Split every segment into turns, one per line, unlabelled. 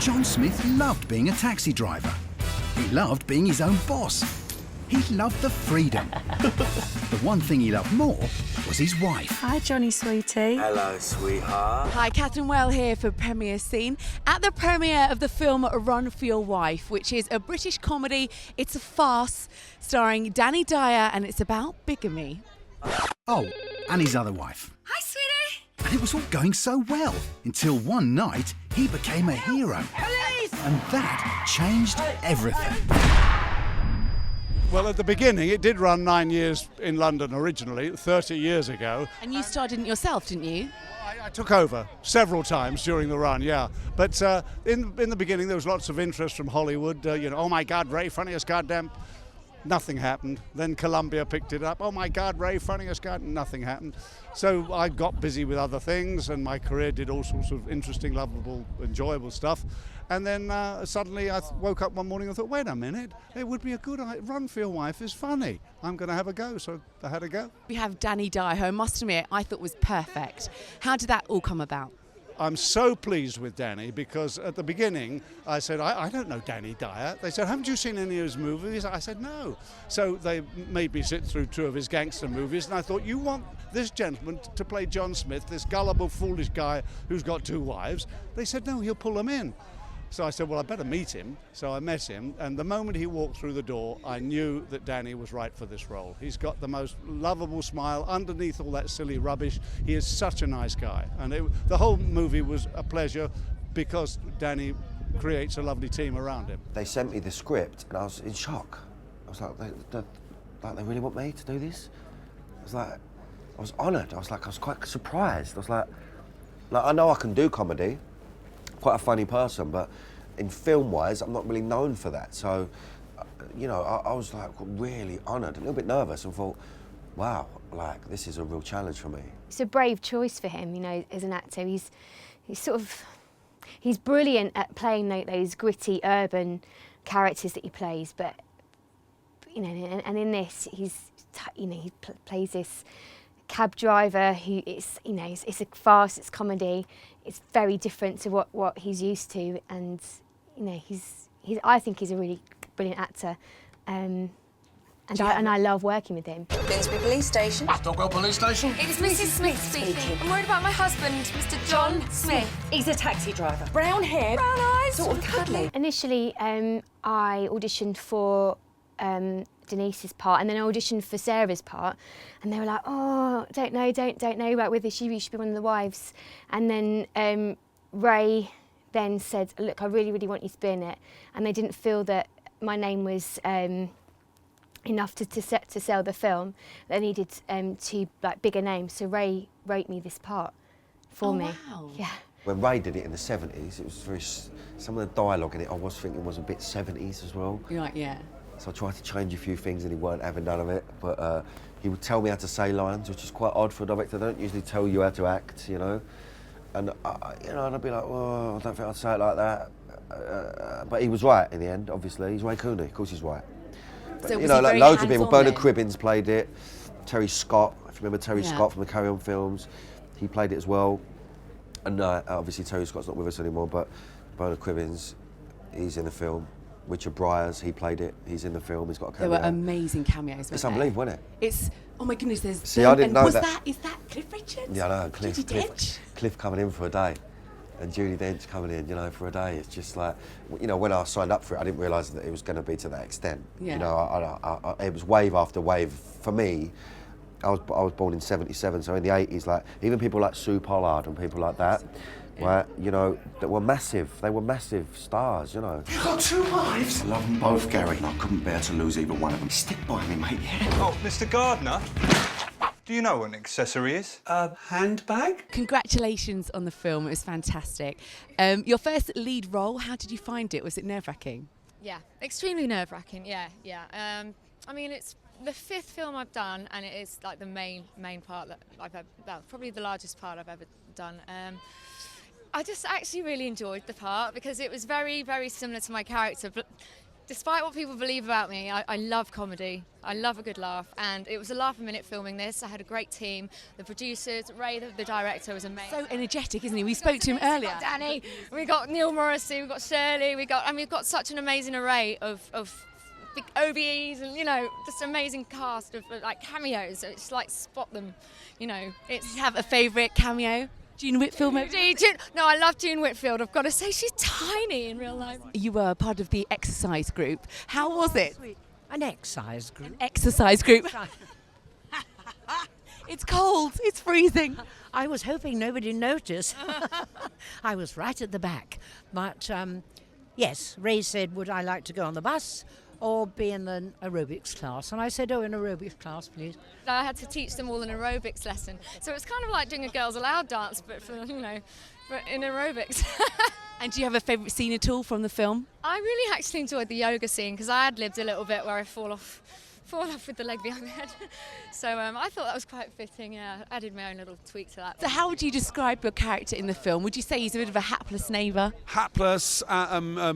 John Smith loved being a taxi driver. He loved being his own boss. He loved the freedom. The one thing he loved more was his wife.
Hi, Johnny, sweetie.
Hello, sweetheart.
Hi, Catherine Well here for Premiere Scene. At the premiere of the film Run for Your Wife, which is a British comedy, it's a farce, starring Danny Dyer, and it's about bigamy.
Oh, and his other wife.
Hi, sweetie.
And it was all going so well, until one night he became a hero.
Police!
And that changed everything.
Well, at the beginning, it did run 9 years in London originally, 30 years ago.
And you starred in it yourself, didn't you?
I took over several times during the run, yeah. But in the beginning, there was lots of interest from Hollywood. Oh my God, Ray, funniest goddamn. Nothing happened. Then Columbia picked it up. Oh my God, Ray, funniest guy. Nothing happened. So I got busy with other things, and my career did all sorts of interesting, lovable, enjoyable stuff. And then suddenly I woke up one morning and thought, wait a minute, it would be a good idea. Run for Your Wife is funny. I'm going to have a go. So I had a go.
We have Danny Dyer, who I must admit I thought was perfect. How did that all come about?
I'm so pleased with Danny because at the beginning I said, I don't know Danny Dyer. They said, haven't you seen any of his movies? I said, no. So they made me sit through 2 of his gangster movies, and I thought, you want this gentleman to play John Smith, this gullible, foolish guy who's got 2 wives? They said, no, he'll pull them in. So I said, well, I better meet him. So I met him, and the moment he walked through the door, I knew that Danny was right for this role. He's got the most lovable smile underneath all that silly rubbish. He is such a nice guy. And the whole movie was a pleasure because Danny creates a lovely team around him.
They sent me the script, and I was in shock. I was like, they really want me to do this? I was honoured. I was quite surprised. I was like, I know I can do comedy. Quite a funny person, but in film-wise, I'm not really known for that. So, I was like really honoured, a little bit nervous, and thought, wow, this is a real challenge for me.
It's a brave choice for him, as an actor. He's brilliant at playing those gritty urban characters that he plays, but and in this, he plays this cab driver who is, it's a farce, it's comedy. It's very different to what he's used to, and I think he's a really brilliant actor, and I love working with him.
Finsbury Police Station.
Stockwell Police Station.
It's Mrs. Smith speaking. I'm worried about my husband, Mr. John Smith.
He's a taxi driver. Brown hair, brown eyes, sort of cuddly.
Initially, I auditioned for Denise's part, and then I auditioned for Sarah's part, and they were like, oh, don't know about whether she should be one of the wives. And then Ray then said, look, I really, really want you to be in it, and they didn't feel that my name was enough to sell the film. They needed 2 bigger names, so Ray wrote me this part for me.
Wow.
Yeah.
When Ray did it in the 70s, it was some of the dialogue in it I was thinking was a bit 70s as well.
You're like, yeah.
So I tried to change a few things and he weren't having none of it. But he would tell me how to say lines, which is quite odd for a director. They don't usually tell you how to act, And and I'd be like, oh, I don't think I'd say it like that. But he was right in the end, obviously. He's Ray Cooney, of course he's right. But,
So
loads of people. Bernard Cribbins played it. Terry Scott, if you remember Terry Scott from the Carry On films, he played it as well. And obviously Terry Scott's not with us anymore, but Bernard Cribbins, he's in the film. Richard Bryars, he played it. He's in the film. He's got a cameo.
There were amazing cameos.
It's unbelievable, isn't it?
It's oh my goodness. There's.
See, I didn't know that.
Is that Cliff Richards?
Yeah, I know.
Dench?
Cliff coming in for a day, and Judi Dench coming in, for a day. It's just like, when I signed up for it, I didn't realise that it was going to be to that extent.
Yeah.
It was wave after wave for me. I was born in '77, so in the '80s, even people like Sue Pollard and people like that. Right, that were massive. They were massive stars,
You've got 2 wives? I love them both, Gary, and I couldn't bear to lose either one of them. Stick by me, mate, yeah?
Oh, Mr. Gardner, do you know what an accessory is?
A handbag?
Congratulations on the film. It was fantastic. Your first lead role, how did you find it? Was it nerve-wracking?
Yeah, extremely nerve-wracking, yeah. It's the 5th film I've done, and it is the main part that I've ever, probably the largest part I've ever done. I just actually really enjoyed the part because it was very, very similar to my character, but Despite what people believe about me, I love comedy. I love a good laugh, and it was a laugh a minute filming this. I had a great team. The producers, Ray, the director, was amazing.
So energetic, isn't he? We spoke to him earlier.
We got Danny, we got Neil Morrissey, we got Shirley, we've got such an amazing array of big OBEs and, you know, just amazing cast of like cameos. So it's like spot them, you know.
Do you have a favourite cameo? June Whitfield, maybe?
No, I love June Whitfield. I've got to say, she's tiny in real life.
You were part of the exercise group. How was it?
An exercise group.
An exercise group. It's cold. It's freezing.
I was hoping nobody noticed. I was right at the back. But yes, Ray said, would I like to go on the bus or be in the aerobics class? And I said, oh, in aerobics class, please.
I had to teach them all an aerobics lesson. So it's kind of like doing a Girls Aloud dance, but for, you know, but in aerobics.
And do you have a favourite scene at all from the film?
I really actually enjoyed the yoga scene because I ad-libbed a little bit where I fall off with the leg behind my head. So I thought that was quite fitting. Yeah, I added my own little tweak to that.
So how would you describe your character in the film? Would you say he's a bit of a hapless neighbour?
Hapless,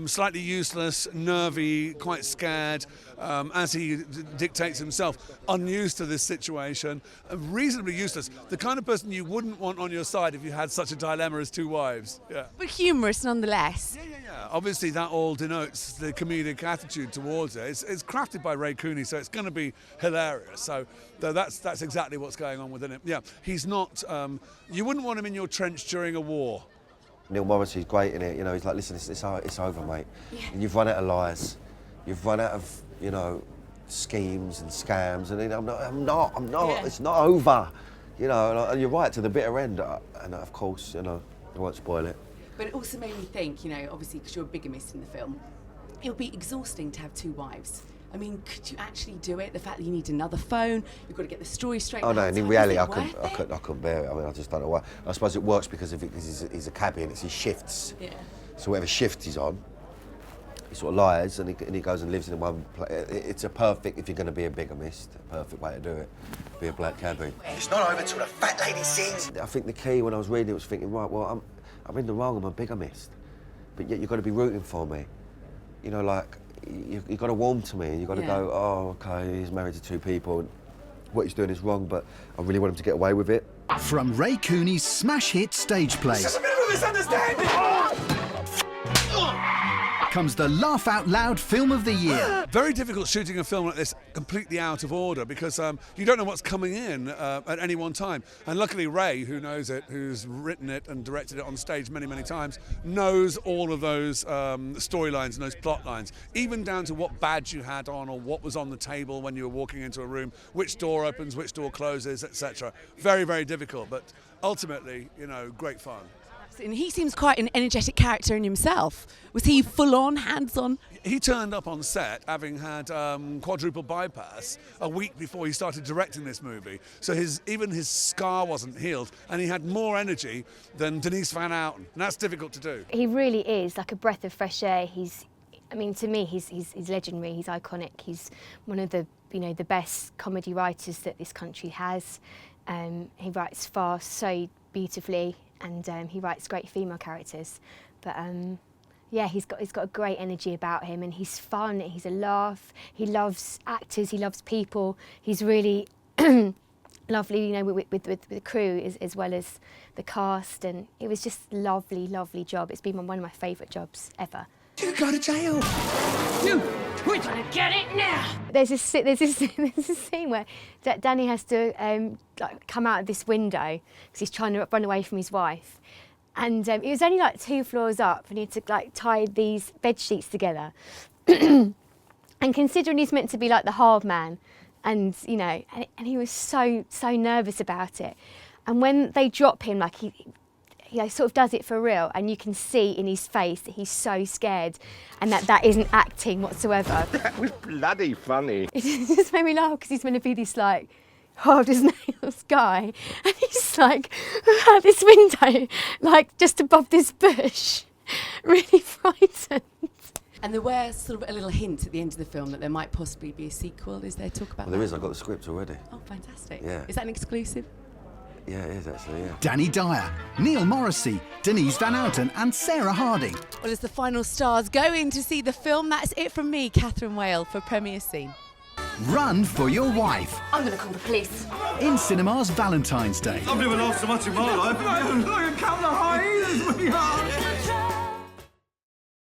slightly useless, nervy, quite scared, as he dictates himself, unused to this situation, reasonably useless, the kind of person you wouldn't want on your side if you had such a dilemma as two wives. Yeah.
But humorous nonetheless.
Yeah. Obviously that all denotes the comedic attitude towards it. It's crafted by Ray Cooney, so it's going to be hilarious. So that's exactly what's going on within it. Yeah, he's not, you wouldn't want him in your trench during a war.
Neil Morrissey's great in it, you know, he's like, listen, it's over, mate. Yeah. And you've run out of lies. You've run out of, you know, schemes and scams, and you know, I'm not, yeah. It's not over. You know, and you're right to the bitter end. And of course, you know, I won't spoil it.
But it also made me think, you know, obviously because you're a bigamist in the film, it would be exhausting to have two wives. I mean, could you actually do it? The fact that you need another phone, you've got to get the story straight.
Oh no, and in reality, I couldn't bear it. I mean, I just don't know why. I suppose it works because he's a cabbie and it's his shifts.
Yeah.
So whatever shift he's on, he sort of lies and he goes and lives in one place. It's a perfect, if you're going to be a bigamist, a perfect way to do it. Be a black cabbie.
It's not over till the fat lady sings.
I think the key when I was reading it was thinking, right, well, I'm in the wrong, I'm a bigamist. But yet you've got to be rooting for me. You know, like, you've got to warm to me. You've got to go, oh, OK, he's married to two people. What he's doing is wrong, but I really want him to get away with it.
From Ray Cooney's smash hit stage play
There's a bit of a misunderstanding!
comes the laugh out loud film of the year.
Very difficult shooting a film like this completely out of order because you don't know what's coming in at any one time. And luckily Ray, who knows it, who's written it and directed it on stage many, many times, knows all of those storylines and those plot lines, even down to what badge you had on or what was on the table when you were walking into a room, which door opens, which door closes, etc. Very, very difficult, but ultimately, you know, great fun.
And he seems quite an energetic character in himself. Was he full-on, hands-on?
He turned up on set having had quadruple bypass a week before he started directing this movie. So even his scar wasn't healed, and he had more energy than Denise Van Outen, and that's difficult to do.
He really is like a breath of fresh air. I mean, to me, he's legendary. He's iconic. He's one of the, you know, the best comedy writers that this country has. He writes farce so beautifully, and he writes great female characters. But yeah, he's got a great energy about him, and he's fun. He's a laugh. He loves actors. He loves people. He's really lovely, you know, with the crew as well as the cast, and it was just a lovely, lovely job. It's been one of my favourite jobs ever.
You go to jail. We're gonna get it now.
There's this scene where Danny has to like come out of this window because he's trying to run away from his wife, and it was only like 2 floors up, and he had to like tie these bed sheets together. And considering he's meant to be like the hard man, and you know, and he was so nervous about it, and when they drop him, like he sort of does it for real, and you can see in his face that he's so scared, and that isn't acting whatsoever.
That was bloody funny.
It just made me laugh because he's meant to be this like hard as nails guy, and he's like out this window, like just above this bush, really frightened.
And there were sort of a little hint at the end of the film that there might possibly be a sequel. Is there talk about that?
Well, there is. I've got the script already.
Oh, fantastic.
Yeah.
Is that an exclusive?
Yeah, it is actually, yeah.
Danny Dyer, Neil Morrissey, Denise Van Outen and Sarah Harding.
Well, as the final stars go in to see the film, that's it from me, Catherine Whale, for Premiere Scene.
Run for your wife.
I'm going to call the police.
In cinemas Valentine's Day.
I've never laughed so much in my life.